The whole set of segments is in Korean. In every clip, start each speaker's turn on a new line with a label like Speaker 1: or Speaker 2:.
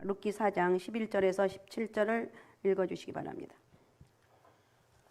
Speaker 1: 룻기 4장 11절에서 17절을 읽어주시기 바랍니다.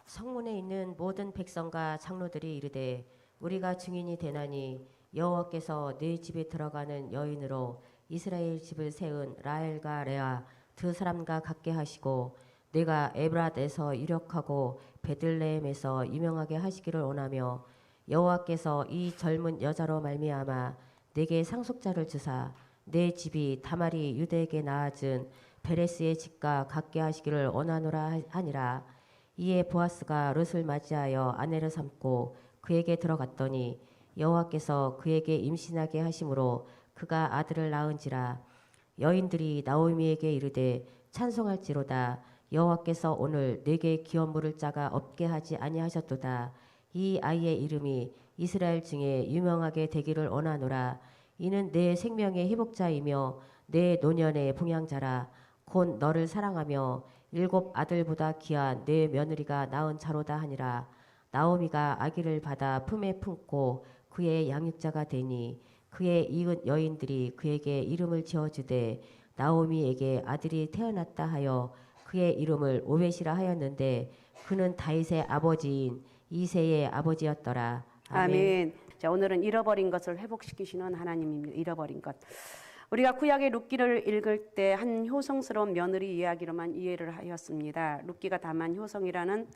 Speaker 2: 성문에 있는 모든 백성과 장로들이 이르되 우리가 증인이 되나니 여호와께서 네 집에 들어가는 여인으로 이스라엘 집을 세운 라헬과 레아 두 사람과 같게 하시고 내가 에브랏에서 유력하고 베들레헴에서 유명하게 하시기를 원하며 여호와께서 이 젊은 여자로 말미암아 내게 상속자를 주사 내 집이 다말이 유대에게 낳아준 베레스의 집과 같게 하시기를 원하노라 하니라. 이에 보아스가 룻을 맞이하여 아내를 삼고 그에게 들어갔더니 여호와께서 그에게 임신하게 하심으로 그가 아들을 낳은지라. 여인들이 나오미에게 이르되 찬송할지로다. 여호와께서 오늘 내게 기업 물을 자가 없게 하지 아니하셨도다. 이 아이의 이름이 이스라엘 중에 유명하게 되기를 원하노라. 이는 내 생명의 회복자이며 내 노년의 봉양자라. 곧 너를 사랑하며 7 아들보다 귀한 내 며느리가 낳은 자로다 하니라. 나오미가 아기를 받아 품에 품고 그의 양육자가 되니 그의 이웃 여인들이 그에게 이름을 지어주되 나오미에게 아들이 태어났다 하여 그의 이름을 오벳이라 하였는데 그는 다윗의 아버지인 이새의 아버지였더라.
Speaker 1: 아멘. 자, 오늘은 잃어버린 것을 회복시키시는 하나님입니다. 잃어버린 것. 우리가 구약의 룻기를 읽을 때 한 효성스러운 며느리 이야기로만 이해를 하였습니다. 룻기가 다만 효성이라는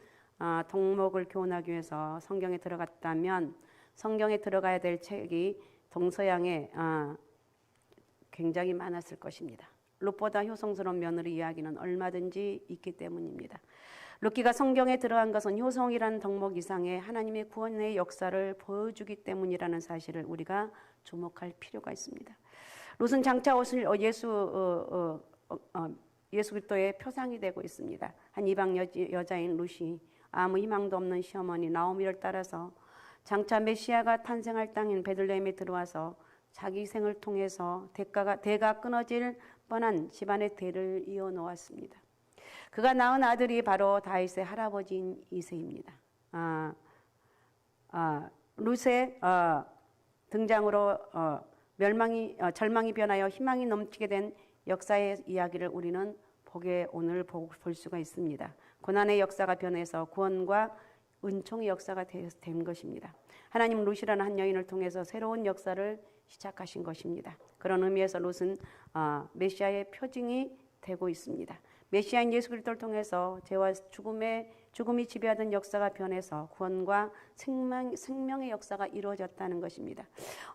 Speaker 1: 동목을 교훈하기 위해서 성경에 들어갔다면 성경에 들어가야 될 책이 동서양에 굉장히 많았을 것입니다. 룻보다 효성스러운 며느리 이야기는 얼마든지 있기 때문입니다. 룻기가 성경에 들어간 것은 효성이라는 덕목 이상의 하나님의 구원의 역사를 보여주기 때문이라는 사실을 우리가 주목할 필요가 있습니다. 룻은 장차 오실 예수 그리스도의 표상이 되고 있습니다. 한 이방 여자인 룻이 아무 희망도 없는 시어머니 나오미를 따라서 장차 메시아가 탄생할 땅인 베들레헴에 들어와서 자기 생을 통해서 대가 끊어질 뻔한 집안의 대를 이어놓았습니다. 그가 낳은 아들이 바로 다윗의 할아버지인 이새입니다. 룻의 등장으로 절망이 변하여 희망이 넘치게 된 역사의 이야기를 우리는 오늘 볼 수가 있습니다. 고난의 역사가 변해서 구원과 은총의 역사가 된 것입니다. 하나님 룻이라는 한 여인을 통해서 새로운 역사를 시작하신 것입니다. 그런 의미에서 룻은 메시아의 표징이 되고 있습니다. 메시아인 예수 그리스도를 통해서 죄와 죽음이 지배하던 역사가 변해서 구원과 생명의 역사가 이루어졌다는 것입니다.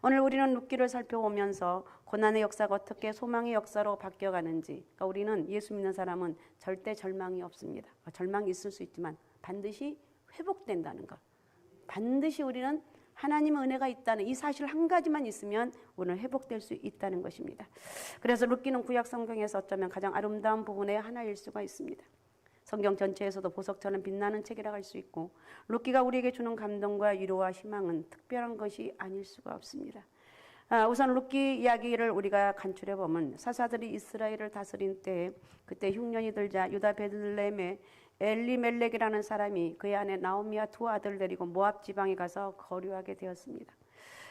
Speaker 1: 오늘 우리는 룻기를 살펴보면서 고난의 역사가 어떻게 소망의 역사로 바뀌어가는지, 그러니까 우리는 예수 믿는 사람은 절대 절망이 없습니다. 절망이 있을 수 있지만 반드시 회복된다는 것. 반드시 우리는 하나님의 은혜가 있다는 이 사실 한 가지만 있으면 오늘 회복될 수 있다는 것입니다. 그래서 룻기는 구약 성경에서 어쩌면 가장 아름다운 부분의 하나일 수가 있습니다. 성경 전체에서도 보석처럼 빛나는 책이라고 할 수 있고 룻기가 우리에게 주는 감동과 위로와 희망은 특별한 것이 아닐 수가 없습니다. 우선 룻기 이야기를 우리가 간추려 보면 사사들이 이스라엘을 다스린 때에 그때 흉년이 들자 유다 베들레헴에 엘리멜렉이라는 사람이 그의 아내 나오미와 2 아들을 데리고 모압 지방에 가서 거류하게 되었습니다.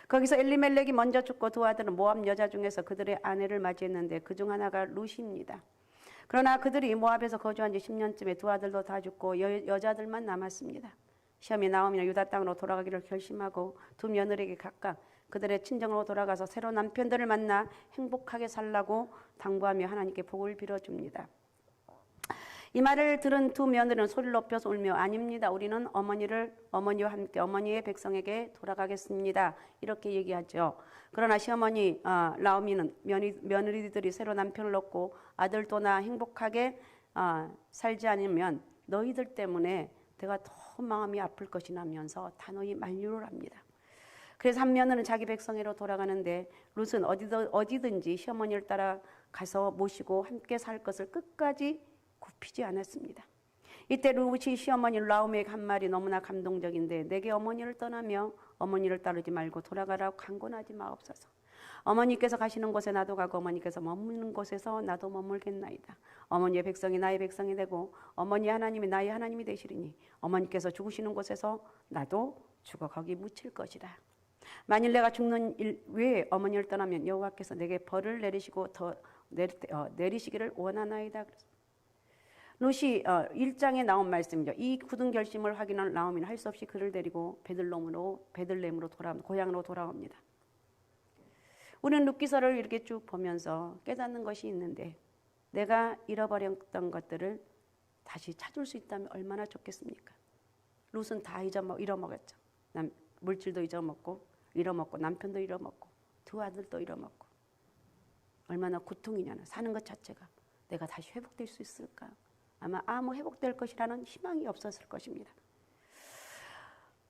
Speaker 1: 거기서 엘리멜렉이 먼저 죽고 2 아들은 모압 여자 중에서 그들의 아내를 맞이했는데 그중 하나가 룻입니다. 그러나 그들이 모압에서 거주한 지 10년쯤에 2 아들도 다 죽고 여자들만 남았습니다. 시험이 나오미는 유다 땅으로 돌아가기를 결심하고 2 며느리에게 각각 그들의 친정으로 돌아가서 새로운 남편들을 만나 행복하게 살라고 당부하며 하나님께 복을 빌어줍니다. 이 말을 들은 2 며느리는 소리를 높여서 울며 아닙니다. 우리는 어머니와 함께 어머니의 백성에게 돌아가겠습니다. 이렇게 얘기하죠. 그러나 시어머니 나오미는 며느리들이 새로 남편을 얻고 아들도 낳아 행복하게 살지 않으면 너희들 때문에 내가 더 마음이 아플 것이라면서 단호히 만류를 합니다. 그래서 한 며느리는 자기 백성으로 돌아가는데 룻은 어디든지 시어머니를 따라 가서 모시고 함께 살 것을 끝까지 굽히지 않았습니다. 이때 룻이 시어머니 나오미에게 한 말이 너무나 감동적인데 내게 어머니를 떠나며 어머니를 따르지 말고 돌아가라고 강권하지 마옵소서. 어머니께서 가시는 곳에 나도 가고 어머니께서 머무는 곳에서 나도 머물겠나이다. 어머니의 백성이 나의 백성이 되고 어머니의 하나님이 나의 하나님이 되시리니 어머니께서 죽으시는 곳에서 나도 죽어 거기 묻힐 것이라. 만일 내가 죽는 일 외에 어머니를 떠나면 여호와께서 내게 벌을 내리시고 더 내리시기를 원하나이다. 룻이 1장에 나온 말씀이죠. 이 굳은 결심을 확인한 나오미는 할 수 없이 그를 데리고 베들레헴으로 고향으로 돌아옵니다. 우리는 룻기서를 이렇게 쭉 보면서 깨닫는 것이 있는데 내가 잃어버렸던 것들을 다시 찾을 수 있다면 얼마나 좋겠습니까? 룻은 다 잃어먹었죠. 물질도 잃어먹고 남편도 잃어먹고 두 아들도 잃어먹고 얼마나 고통이냐는 사는 것 자체가 내가 다시 회복될 수 있을까? 아마 회복될 것이라는 희망이 없었을 것입니다.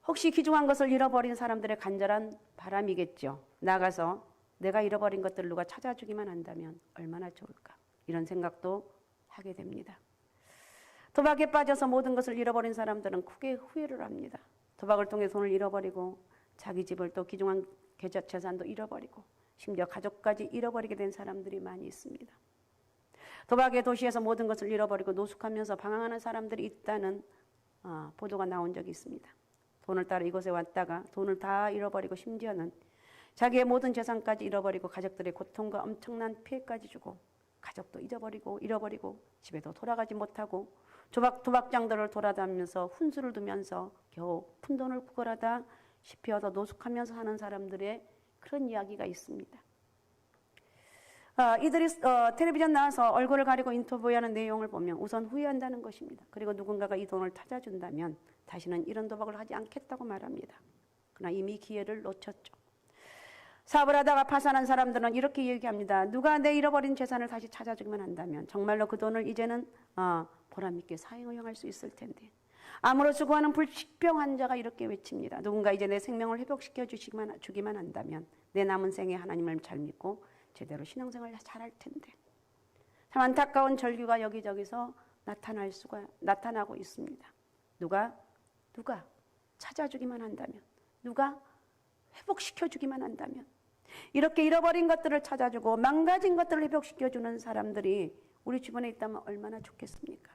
Speaker 1: 혹시 귀중한 것을 잃어버린 사람들의 간절한 바람이겠죠. 나가서 내가 잃어버린 것들을 누가 찾아주기만 한다면 얼마나 좋을까? 이런 생각도 하게 됩니다. 도박에 빠져서 모든 것을 잃어버린 사람들은 크게 후회를 합니다. 도박을 통해 돈을 잃어버리고 자기 집을 또 귀중한 재산도 잃어버리고 심지어 가족까지 잃어버리게 된 사람들이 많이 있습니다. 도박의 도시에서 모든 것을 잃어버리고 노숙하면서 방황하는 사람들이 있다는 보도가 나온 적이 있습니다. 돈을 따라 이곳에 왔다가 돈을 다 잃어버리고 심지어는 자기의 모든 재산까지 잃어버리고 가족들의 고통과 엄청난 피해까지 주고 가족도 잃어버리고 집에도 돌아가지 못하고 도박장들을 돌아다니면서 훈수를 두면서 겨우 푼돈을 구걸하다 씹혀서 노숙하면서 사는 사람들의 그런 이야기가 있습니다. 이들이 텔레비전 나와서 얼굴을 가리고 인터뷰하는 내용을 보면 우선 후회한다는 것입니다. 그리고 누군가가 이 돈을 찾아준다면 다시는 이런 도박을 하지 않겠다고 말합니다. 그러나 이미 기회를 놓쳤죠. 사업을 하다가 파산한 사람들은 이렇게 얘기합니다. 누가 내 잃어버린 재산을 다시 찾아주기만 한다면 정말로 그 돈을 이제는 보람있게 사용할 수 있을 텐데. 암으로 수고하는 불치병 환자가 이렇게 외칩니다. 누군가 이제 내 생명을 회복시켜 주기만 한다면 내 남은 생에 하나님을 잘 믿고 제대로 신앙생활을 잘할 텐데. 참 안타까운 절규가 여기저기서 나타나고 있습니다. 누가 찾아주기만 한다면, 누가 회복시켜주기만 한다면, 이렇게 잃어버린 것들을 찾아주고 망가진 것들을 회복시켜주는 사람들이 우리 주변에 있다면 얼마나 좋겠습니까?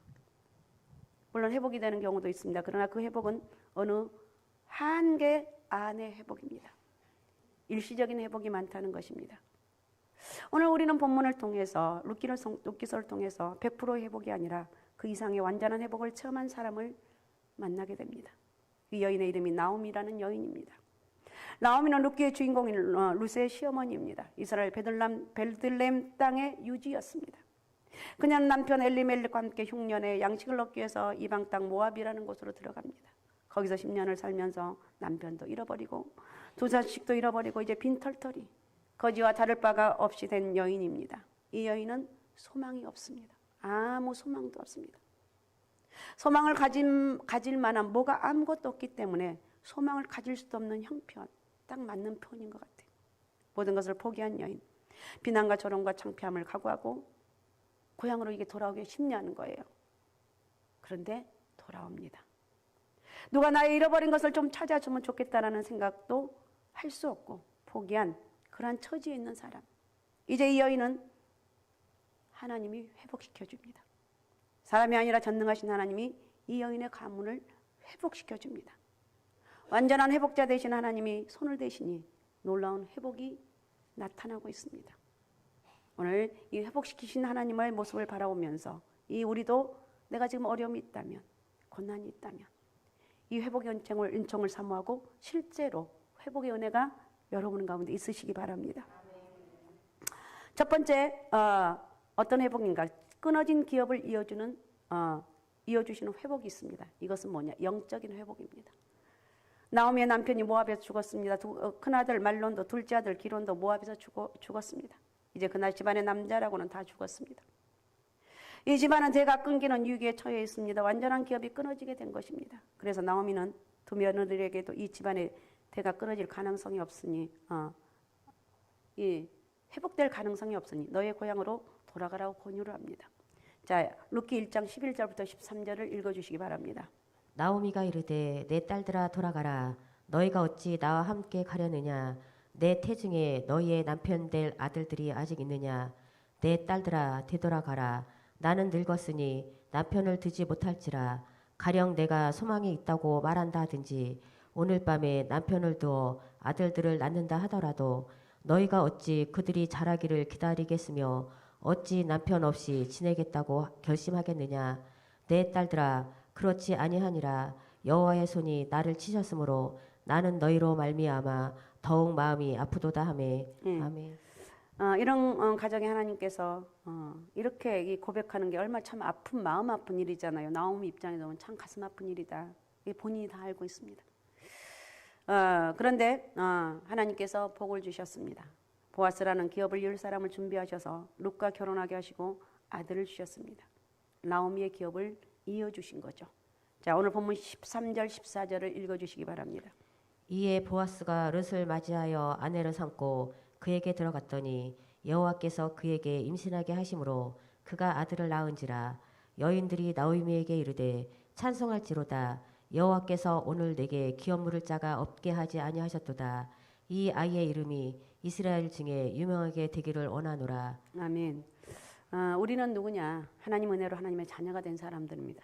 Speaker 1: 물론 회복이 되는 경우도 있습니다. 그러나 그 회복은 어느 한계 안의 회복입니다. 일시적인 회복이 많다는 것입니다. 오늘 우리는 본문을 통해서 룻기서를 통해서 100% 회복이 아니라 그 이상의 완전한 회복을 체험한 사람을 만나게 됩니다. 이 여인의 이름이 나오미라는 여인입니다. 나오미는 룻기의 주인공인 룻의 시어머니입니다. 이스라엘 베들레헴 땅의 유지였습니다. 그녀는 남편 엘리멜렉과 함께 흉년에 양식을 얻기 위해서 이방 땅 모압이라는 곳으로 들어갑니다. 거기서 10년을 살면서 남편도 잃어버리고 두 자식도 잃어버리고 이제 빈털터리 거지와 다를 바가 없이 된 여인입니다. 이 여인은 소망이 없습니다. 아무 소망도 없습니다. 소망을 가질 만한 뭐가 아무것도 없기 때문에 소망을 가질 수도 없는 형편, 딱 맞는 표현인 것 같아요. 모든 것을 포기한 여인, 비난과 조롱과 창피함을 각오하고 고향으로 이게 돌아오기 쉽냐는 거예요. 그런데 돌아옵니다. 누가 나의 잃어버린 것을 좀 찾아주면 좋겠다라는 생각도 할 수 없고 포기한 그러한 처지에 있는 사람. 이제 이 여인은 하나님이 회복시켜 줍니다. 사람이 아니라 전능하신 하나님이 이 여인의 가문을 회복시켜 줍니다. 완전한 회복자 되신 하나님이 손을 대시니 놀라운 회복이 나타나고 있습니다. 오늘 이 회복시키신 하나님의 모습을 바라보면서 우리도 내가 지금 어려움이 있다면, 고난이 있다면 이 회복의 은총을 사모하고 실제로 회복의 은혜가 여러분 가운데 있으시기 바랍니다. 첫 번째 어떤 회복인가? 끊어진 기업을 이어주시는 회복이 있습니다. 이것은 뭐냐? 영적인 회복입니다. 나오미의 남편이 모압에서 죽었습니다. 큰아들 말론도 둘째 아들 기론도 모압에서 죽었습니다. 이제 그날 집안의 남자라고는 다 죽었습니다. 이 집안은 대가 끊기는 위기에 처해 있습니다. 완전한 기업이 끊어지게 된 것입니다. 그래서 나오미는 두 며느리에게도 이 집안의 대가 끊어질 가능성이 없으니 회복될 가능성이 없으니 너의 고향으로 돌아가라고 권유를 합니다. 자, 룻기 1장 11절부터 13절을 읽어주시기 바랍니다.
Speaker 2: 나오미가 이르되 내 딸들아 돌아가라. 너희가 어찌 나와 함께 가려느냐. 내 태중에 너희의 남편 될 아들들이 아직 있느냐. 내 딸들아 되돌아가라. 나는 늙었으니 남편을 두지 못할지라. 가령 내가 소망이 있다고 말한다 하든지 오늘 밤에 남편을 두어 아들들을 낳는다 하더라도 너희가 어찌 그들이 자라기를 기다리겠으며 어찌 남편 없이 지내겠다고 결심하겠느냐. 내 딸들아 그렇지 아니하니라. 여호와의 손이 나를 치셨으므로 나는 너희로 말미암아 더욱 마음이 아프도다 하매. 아멘.
Speaker 1: 이런 가정에 하나님께서 이렇게 이 고백하는 게 얼마나 참 아픈 마음 아픈 일이잖아요. 나오미 입장에서 보면 참 가슴 아픈 일이다. 본인이 다 알고 있습니다. 그런데 하나님께서 복을 주셨습니다. 보아스라는 기업을 이을 사람을 준비하셔서 룻과 결혼하게 하시고 아들을 주셨습니다. 나오미의 기업을 이어주신 거죠. 자, 오늘 본문 13절 14절을 읽어주시기 바랍니다.
Speaker 2: 이에 보아스가 룻을 맞이하여 아내를 삼고 그에게 들어갔더니 여호와께서 그에게 임신하게 하심으로 그가 아들을 낳은지라. 여인들이 나오미에게 이르되 찬송할지로다. 여호와께서 오늘 내게 기업 물을 자가 없게 하지 아니하셨도다. 이 아이의 이름이 이스라엘 중에 유명하게 되기를 원하노라.
Speaker 1: 아멘. 우리는 누구냐? 하나님 은혜로 하나님의 자녀가 된 사람들입니다.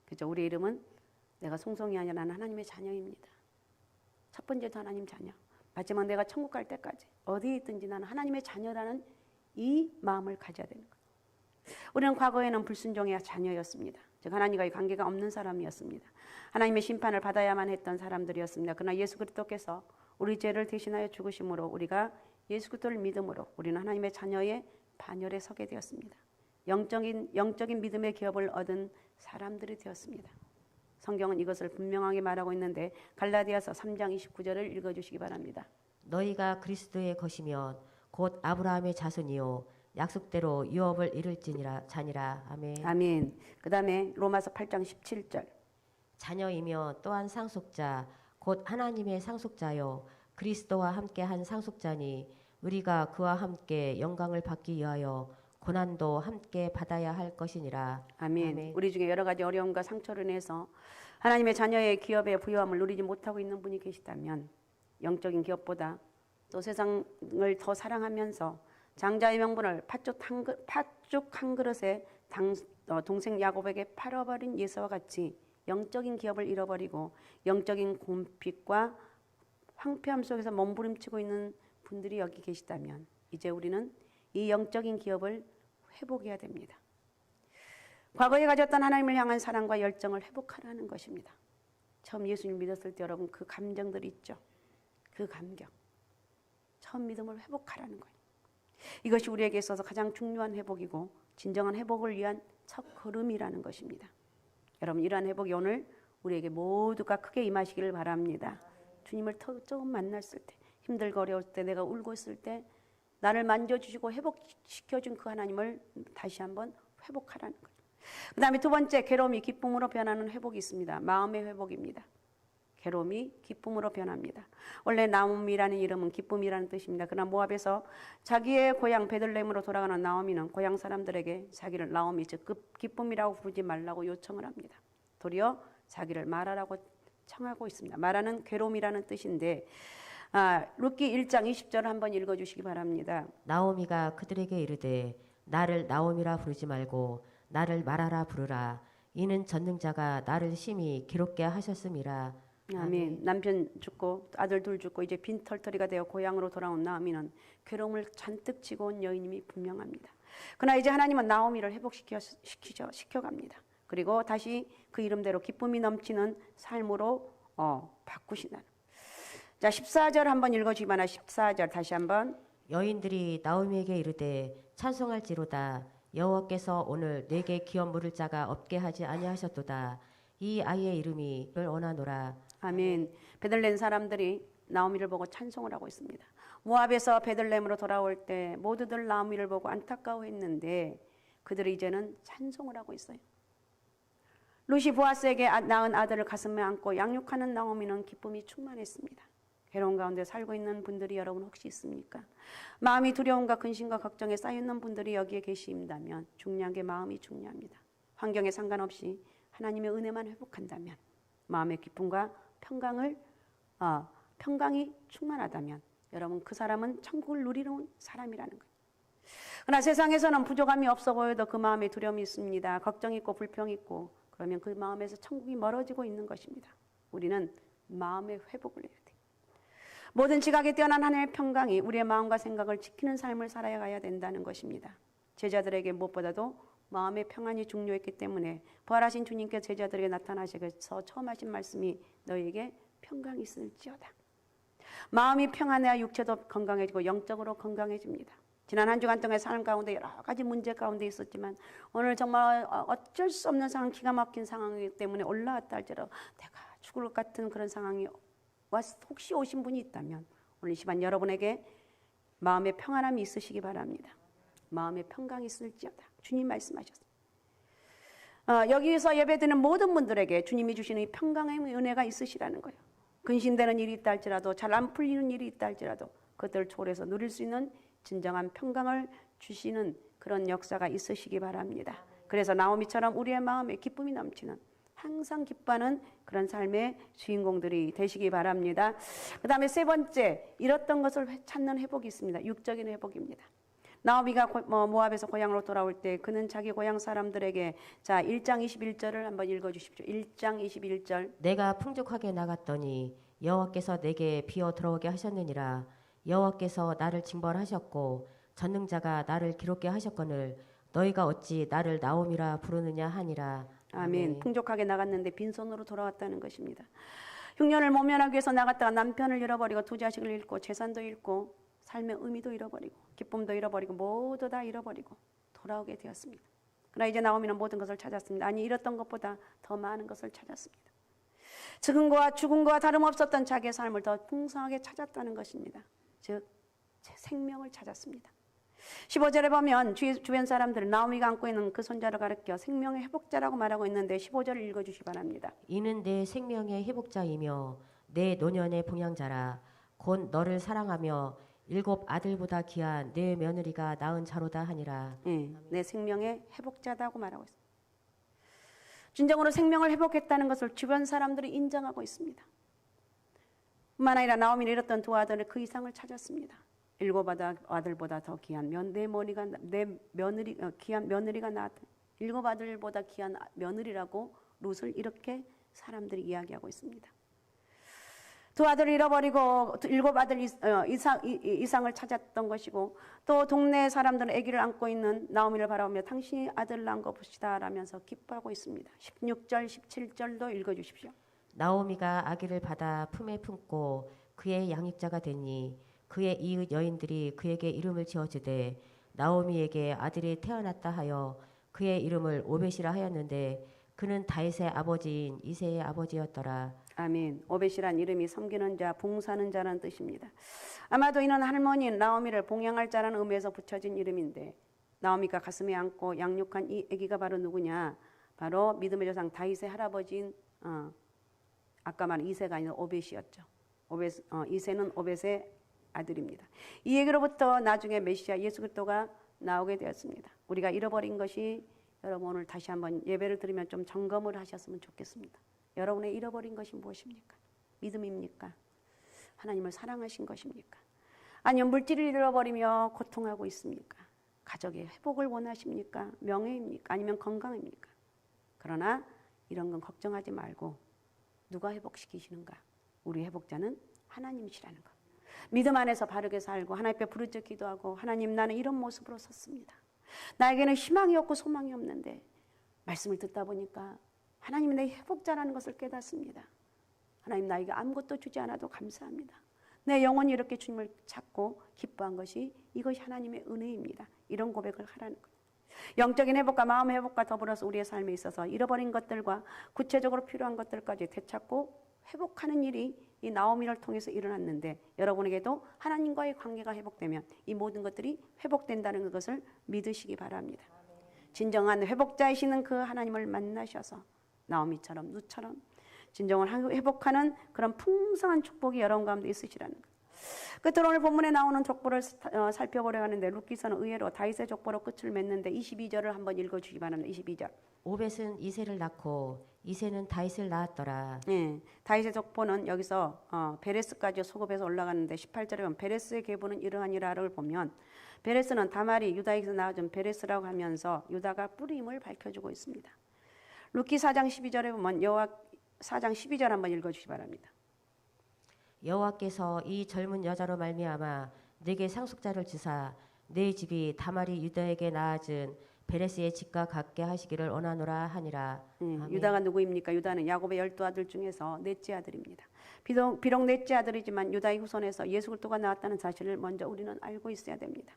Speaker 1: 그죠? 우리 이름은 내가 송송이 아니라 나는 하나님의 자녀입니다. 첫 번째도 하나님 자녀. 마지막 내가 천국 갈 때까지 어디에 있든지 나는 하나님의 자녀라는 이 마음을 가져야 되는 거예요. 우리는 과거에는 불순종의 자녀였습니다. 즉 하나님과의 관계가 없는 사람이었습니다. 하나님의 심판을 받아야만 했던 사람들이었습니다. 그러나 예수 그리스도께서 우리 죄를 대신하여 죽으심으로 우리가 예수 그리스도를 믿음으로 우리는 하나님의 자녀의 반열에 서게 되었습니다. 영적인 믿음의 기업을 얻은 사람들이 되었습니다. 성경은 이것을 분명하게 말하고 있는데 갈라디아서 3장 29절을 읽어주시기 바랍니다.
Speaker 2: 너희가 그리스도의 것이면 곧 아브라함의 자손이요 약속대로 유업을 이룰지니라 자니라. 아멘.
Speaker 1: 아멘. 그 다음에 로마서 8장 17절.
Speaker 2: 자녀이면 또한 상속자 곧 하나님의 상속자요 그리스도와 함께 한 상속자니 우리가 그와 함께 영광을 받기 위하여 고난도 함께 받아야 할 것이니라.
Speaker 1: 아멘.
Speaker 2: 아멘.
Speaker 1: 우리 중에 여러 가지 어려움과 상처로 인해서 하나님의 자녀의 기업의 부여함을 누리지 못하고 있는 분이 계시다면 영적인 기업보다 또 세상을 더 사랑하면서 장자의 명분을 팥죽 한 그릇에 동생 야곱에게 팔아버린 예수와 같이 영적인 기업을 잃어버리고 영적인 곰핍과 황폐함 속에서 몸부림치고 있는 분들이 여기 계시다면 이제 우리는 이 영적인 기업을 회복해야 됩니다. 과거에 가졌던 하나님을 향한 사랑과 열정을 회복하라는 것입니다. 처음 예수님 믿었을 때 여러분 그 감정들이 있죠. 그 감격. 처음 믿음을 회복하라는 거예요. 이것이 우리에게 있어서 가장 중요한 회복이고 진정한 회복을 위한 첫 걸음이라는 것입니다. 여러분 이러한 회복이 오늘 우리에게 모두가 크게 임하시기를 바랍니다. 주님을 조금 만났을 때 힘들고 어려울 때 내가 울고 있을 때 나를 만져주시고 회복시켜준 그 하나님을 다시 한번 회복하라는 거예요. 그 다음에 두 번째 괴로움이 기쁨으로 변하는 회복이 있습니다. 마음의 회복입니다. 괴로움이 기쁨으로 변합니다. 원래 나오미라는 이름은 기쁨이라는 뜻입니다. 그러나 모압에서 자기의 고향 베들레헴으로 돌아가는 나오미는 고향 사람들에게 자기를 나오미 즉 기쁨이라고 부르지 말라고 요청을 합니다. 도리어 자기를 마라라고 청하고 있습니다. 마라는 괴로움이라는 뜻인데 룻기 1장 20절을 한번 읽어주시기 바랍니다.
Speaker 2: 나오미가 그들에게 이르되 나를 나오미라 부르지 말고 나를 마라라 부르라. 이는 전능자가 나를 심히 기롭게 하셨음이라.
Speaker 1: 아멘. 남편 죽고 아들 둘 죽고 이제 빈털터리가 되어 고향으로 돌아온 나오미는 괴로움을 잔뜩 지고 온 여인임이 분명합니다. 그러나 이제 하나님은 나오미를 회복시켜갑니다. 그리고 다시 그 이름대로 기쁨이 넘치는 삶으로 바꾸신다는. 자 14절 한번 읽어주기 바랍니다. 14절 다시 한번.
Speaker 2: 여인들이 나오미에게 이르되 찬송할지로다. 여호와께서 오늘 내게 기업 물을 자가 없게 하지 아니하셨도다. 이 아이의 이름이 를 원하노라.
Speaker 1: 아멘. 베들레헴 사람들이 나오미를 보고 찬송을 하고 있습니다. 모압에서 베들레헴으로 돌아올 때 모두들 나오미를 보고 안타까워했는데 그들이 이제는 찬송을 하고 있어요. 룻이 보아스에게 낳은 아들을 가슴에 안고 양육하는 나오미는 기쁨이 충만했습니다. 괴로운 가운데 살고 있는 분들이 여러분 혹시 있습니까? 마음이 두려움과 근심과 걱정에 쌓여있는 분들이 여기에 계신다면 중요한 게 마음이 중요합니다. 환경에 상관없이 하나님의 은혜만 회복한다면 마음의 기쁨과 평강이 충만하다면 여러분 그 사람은 천국을 누리는 사람이라는 거예요. 그러나 세상에서는 부족함이 없어 보여도 그 마음에 두려움이 있습니다. 걱정이 있고 불평이 있고 그러면 그 마음에서 천국이 멀어지고 있는 것입니다. 우리는 마음의 회복을 해야 돼요. 모든 지각에 뛰어난 하나님의 평강이 우리의 마음과 생각을 지키는 삶을 살아가야 된다는 것입니다. 제자들에게 무엇보다도 마음의 평안이 중요했기 때문에 부활하신 주님께 제자들에게 나타나셔서 처음 하신 말씀이 너희에게 평강이 있을지어다. 마음이 평안해야 육체도 건강해지고 영적으로 건강해집니다. 지난 한 주간 동안 삶 가운데 여러 가지 문제 가운데 있었지만 오늘 정말 어쩔 수 없는 상황, 기가 막힌 상황이기 때문에 올라왔다 할지라도 내가 죽을 것 같은 그런 상황이 혹시 오신 분이 있다면 오늘 이 시간 여러분에게 마음의 평안함이 있으시기 바랍니다. 마음의 평강이 있을지어다. 주님 말씀하셨습니다. 여기서 예배드리는 모든 분들에게 주님이 주시는 이 평강의 은혜가 있으시라는 거예요. 근심되는 일이 있다 할지라도 잘 안 풀리는 일이 있다 할지라도 그것들을 초월해서 누릴 수 있는 진정한 평강을 주시는 그런 역사가 있으시기 바랍니다. 그래서 나오미처럼 우리의 마음에 기쁨이 넘치는 항상 기뻐하는 그런 삶의 주인공들이 되시기 바랍니다. 그 다음에 세 번째, 잃었던 것을 찾는 회복이 있습니다. 육적인 회복입니다. 나오미가 모압에서 고향으로 돌아올 때 그는 자기 고향 사람들에게 자 1장 21절을 한번 읽어주십시오. 1장 21절.
Speaker 2: 내가 풍족하게 나갔더니 여호와께서 내게 비어 들어오게 하셨느니라. 여호와께서 나를 징벌하셨고 전능자가 나를 기롭게 하셨거늘 너희가 어찌 나를 나옴이라 부르느냐 하니라.
Speaker 1: 아멘. 풍족하게 나갔는데 빈손으로 돌아왔다는 것입니다. 흉년을 모면하기 위해서 나갔다가 남편을 잃어버리고 두 자식을 잃고 재산도 잃고 삶의 의미도 잃어버리고 기쁨도 잃어버리고 모두 다 잃어버리고 돌아오게 되었습니다. 그러나 이제 나오미는 모든 것을 찾았습니다. 아니 잃었던 것보다 더 많은 것을 찾았습니다. 죽음과 다름없었던 자기의 삶을 더 풍성하게 찾았다는 것입니다. 즉 생명을 찾았습니다. 15절에 보면 주변 사람들은 나오미가 안고 있는 그 손자를 가리켜 생명의 회복자라고 말하고 있는데 15절을 읽어주시기 바랍니다.
Speaker 2: 이는 내 생명의 회복자이며 내 노년의 봉양자라. 곧 너를 사랑하며 7 아들보다 귀한 내 며느리가 낳은 자로다 하니라.
Speaker 1: 내 생명의 회복자다고 말하고 있습니다. 진정으로 생명을 회복했다는 것을 주변 사람들이 인정하고 있습니다. 뿐만 아니라 나오미는 잃었던 두 아들을 그 이상을 찾았습니다. 7 아들보다 더 귀한 귀한 며느리가 낳았다. 7 아들보다 귀한 며느리라고 룻을 이렇게 사람들이 이야기하고 있습니다. 두 아들을 잃어버리고 7 아들 이상을 찾았던 것이고 또 동네 사람들은 아기를 안고 있는 나오미를 바라보며 당신이 아들을 낳은 거 봅시다 라면서 기뻐하고 있습니다. 16절 17절도 읽어주십시오.
Speaker 2: 나오미가 아기를 받아 품에 품고 그의 양육자가 되니 그의 이웃 여인들이 그에게 이름을 지어주되 나오미에게 아들이 태어났다 하여 그의 이름을 오벳이라 하였는데 그는 다윗의 아버지인 이새의 아버지였더라.
Speaker 1: 아멘. 오벳이란 이름이 섬기는 자, 봉사하는 자라는 뜻입니다. 아마도 이는 할머니인 나오미를 봉양할 자라는 의미에서 붙여진 이름인데 나오미가 가슴에 안고 양육한 이 아기가 바로 누구냐? 바로 믿음의 조상 다윗의 할아버지인 아까 말한 이새가 아니라 오벳이었죠. 이새는 오벳의 아들입니다. 이 얘기로부터 나중에 메시아 예수 그리스도가 나오게 되었습니다. 우리가 잃어버린 것이 여러분 오늘 다시 한번 예배를 드리면 좀 점검을 하셨으면 좋겠습니다. 여러분의 잃어버린 것이 무엇입니까? 믿음입니까? 하나님을 사랑하신 것입니까? 아니면 물질을 잃어버리며 고통하고 있습니까? 가족의 회복을 원하십니까? 명예입니까? 아니면 건강입니까? 그러나 이런 건 걱정하지 말고 누가 회복시키시는가? 우리 회복자는 하나님이시라는 것. 믿음 안에서 바르게 살고 하나님 앞에 부르짖어 기도하고 하나님 나는 이런 모습으로 섰습니다. 나에게는 희망이 없고 소망이 없는데 말씀을 듣다 보니까 하나님이 내 회복자라는 것을 깨닫습니다. 하나님 나에게 아무것도 주지 않아도 감사합니다. 내 영혼이 이렇게 주님을 찾고 기뻐한 것이 이것이 하나님의 은혜입니다. 이런 고백을 하라는 거예요. 영적인 회복과 마음의 회복과 더불어서 우리의 삶에 있어서 잃어버린 것들과 구체적으로 필요한 것들까지 되찾고 회복하는 일이 이 나오미를 통해서 일어났는데 여러분에게도 하나님과의 관계가 회복되면 이 모든 것들이 회복된다는 것을 믿으시기 바랍니다. 진정한 회복자이시는 그 하나님을 만나셔서 나오미처럼 룻처럼 진정을 회복하는 그런 풍성한 축복이 여러분 가운데 있으시라는 것. 끝으로 오늘 본문에 나오는 족보를 살펴보려 하는데 룻기서는 의외로 다윗의 족보로 끝을 맺는데 22절을 한번 읽어주시기 바랍니다. 22절.
Speaker 2: 오벳은 이새를 낳고 이새는 다윗을 낳았더라.
Speaker 1: 네, 다윗의 족보는 여기서 베레스까지 소급해서 올라가는데 18절에 보면 베레스의 계보는 이러하니라를 보면 베레스는 다말이 유다에게서 낳아준 베레스라고 하면서 유다가 뿌림을 밝혀주고 있습니다. 룻기 4장 12절에 보면 여호와 4장 12절 한번 읽어주시기 바랍니다.
Speaker 2: 여호와께서 이 젊은 여자로 말미암아 내게 상속자를 주사 네 집이 다말이 유다에게 낳아준 베레스의 집과 같게 하시기를 원하노라 하니라. 아멘.
Speaker 1: 유다가 누구입니까? 유다는 야곱의 12아들 중에서 넷째 아들입니다. 비록 넷째 아들이지만 유다의 후손에서 예수 그리스도가 나왔다는 사실을 먼저 우리는 알고 있어야 됩니다.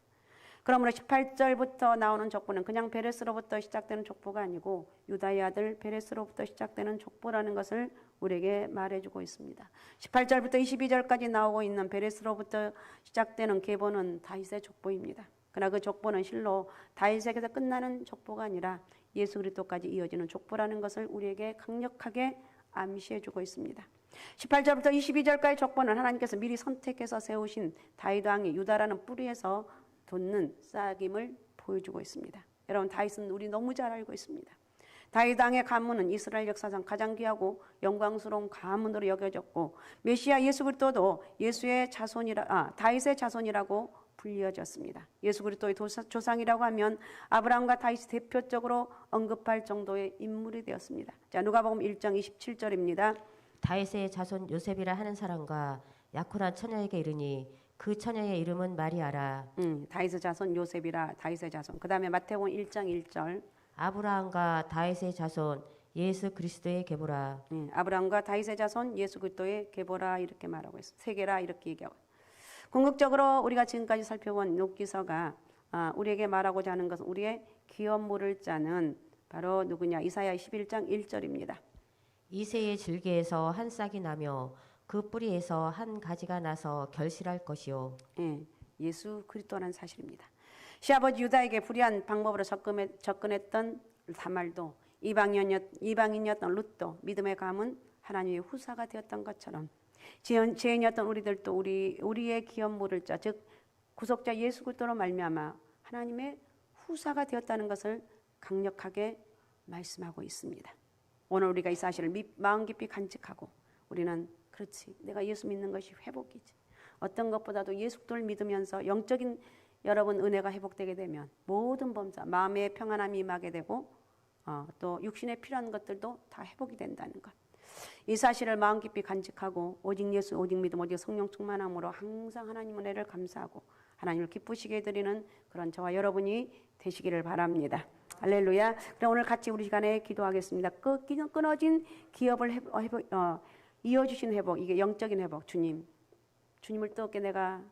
Speaker 1: 그러므로 18절부터 나오는 족보는 그냥 베레스로부터 시작되는 족보가 아니고 유다의 아들 베레스로부터 시작되는 족보라는 것을 우리에게 말해주고 있습니다. 18절부터 22절까지 나오고 있는 베레스로부터 시작되는 계보는 다윗의 족보입니다. 그러나 그 족보는 실로 다윗에게서 끝나는 족보가 아니라 예수 그리스도까지 이어지는 족보라는 것을 우리에게 강력하게 암시해주고 있습니다. 18절부터 22절까지 족보는 하나님께서 미리 선택해서 세우신 다윗 왕이 유다라는 뿌리에서 돋는 싹임을 보여주고 있습니다. 여러분, 다윗은 우리 너무 잘 알고 있습니다. 다윗 왕의 가문은 이스라엘 역사상 가장 귀하고 영광스러운 가문으로 여겨졌고 메시아 예수 그리스도도 다윗의 자손이라고 불리어졌습니다. 예수 그리스도의 조상이라고 하면 아브라함과 다윗이 대표적으로 언급할 정도의 인물이 되었습니다. 자, 누가복음 1장 27절입니다.
Speaker 2: 다윗의 자손 요셉이라 하는 사람과 약혼한 처녀에게 이르니 그 처녀의 이름은 마리아라.
Speaker 1: 다윗의 자손 요셉이라 다윗의 자손. 그 다음에 마태복음 1장 1절.
Speaker 2: 아브라함과 다윗의 자손 예수 그리스도의 계보라.
Speaker 1: 아브라함과 다윗의 자손 예수 그리스도의 계보라 이렇게 말하고 있어요. 세계라 이렇게 얘기하고. 궁극적으로 우리가 지금까지 살펴본 욥기서가 우리에게 말하고자 하는 것은 우리의 기업 물을 자는 바로 누구냐? 이사야 21장 1절입니다.
Speaker 2: 이새의 질개에서 한 싹이 나며 그 뿌리에서 한 가지가 나서 결실할 것이요.
Speaker 1: 예수 그리스도라는 사실입니다. 시아버지 유다에게 불의한 방법으로 접근했던 다말도 이방인이었던 룻도 믿음의 가문 하나님의 후사가 되었던 것처럼 죄인이었던 우리들도 우리의 기업 물을 자, 즉 구속자 예수 그리스도로 말미암아 하나님의 후사가 되었다는 것을 강력하게 말씀하고 있습니다. 오늘 우리가 이 사실을 마음 깊이 간직하고 우리는 그렇지, 내가 예수 믿는 것이 회복이지. 어떤 것보다도 예수 그리스도를 믿으면서 영적인 여러분 은혜가 회복되게 되면 모든 범사, 마음의 평안함이 임하게 되고 또 육신에 필요한 것들도 다 회복이 된다는 것. 이 사실을 마음 깊이 간직하고 오직 예수, 오직 믿음, 오직 성령 충만함으로 항상 하나님 은혜를 감사하고 하나님을 기쁘시게 해드리는 그런 저와 여러분이 되시기를 바랍니다. 할렐루야. 그럼 오늘 같이 우리 시간에 기도하겠습니다. 끊어진 기업을 이어주신 회복, 이게 영적인 회복. 주님을 뜨겁게 내가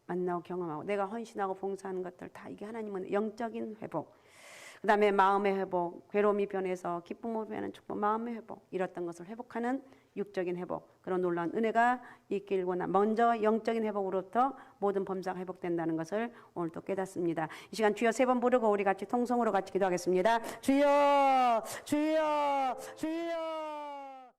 Speaker 1: 만나고 경험하고 내가 헌신하고 봉사하는 것들 다 이게 하나님은 영적인 회복. 그 다음에 마음의 회복, 괴로움이 변해서 기쁨으로 변하는 축복, 마음의 회복, 이랬던 것을 회복하는 육적인 회복, 그런 놀라운 은혜가 있길 원합니다. 먼저 영적인 회복으로부터 모든 범사가 회복된다는 것을 오늘 또 깨닫습니다. 이 시간 주여 3번 부르고 우리 같이 통성으로 같이 기도하겠습니다. 주여, 주여, 주여.